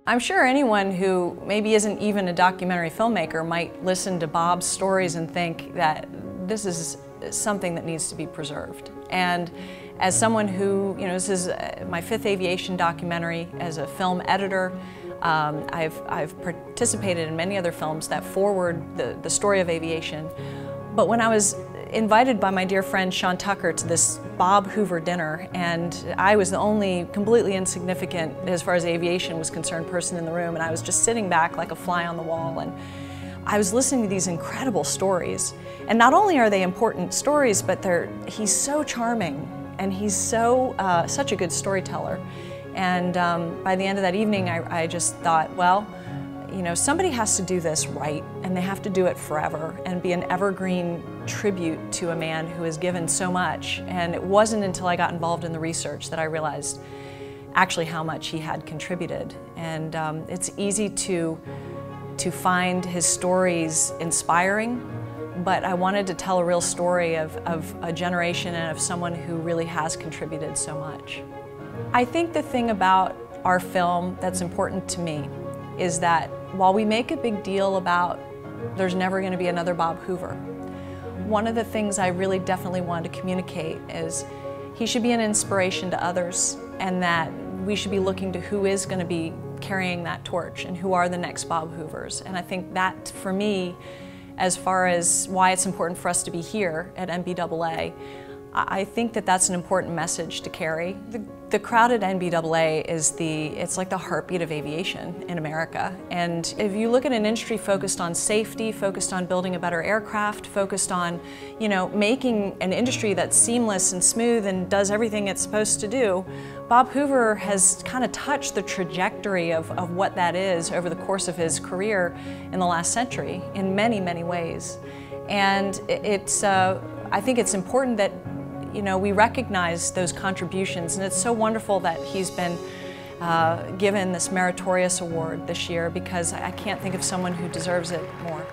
I'm sure anyone who maybe isn't even a documentary filmmaker might listen to Bob's stories and think that this is something that needs to be preserved. And as someone who, this is my 5th aviation documentary as a film editor. I've participated in many other films that forward the story of aviation. But when I was invited by my dear friend Sean Tucker to this Bob Hoover dinner, and I was the only completely insignificant, as far as aviation was concerned, person in the room, and I was just sitting back like a fly on the wall, and I was listening to these incredible stories. And not only are they important stories, but he's so charming, and he's such a good storyteller. And by the end of that evening, I just thought, well, somebody has to do this right, and they have to do it forever and be an evergreen tribute to a man who has given so much. And it wasn't until I got involved in the research that I realized actually how much he had contributed. And it's easy to find his stories inspiring, but I wanted to tell a real story of a generation and of someone who really has contributed so much. I think the thing about our film that's important to me is that while we make a big deal about there's never going to be another Bob Hoover, one of the things I really definitely wanted to communicate is he should be an inspiration to others, and that we should be looking to who is going to be carrying that torch and who are the next Bob Hoovers. And I think that, for me, as far as why it's important for us to be here at NBAA, I think that that's an important message to carry. The crowd at NBAA it's like the heartbeat of aviation in America. And if you look at an industry focused on safety, focused on building a better aircraft, focused on, making an industry that's seamless and smooth and does everything it's supposed to do, Bob Hoover has kind of touched the trajectory of what that is over the course of his career in the last century in many, many ways. And I think it's important that we recognize those contributions, and it's so wonderful that he's been given this Meritorious Award this year, because I can't think of someone who deserves it more.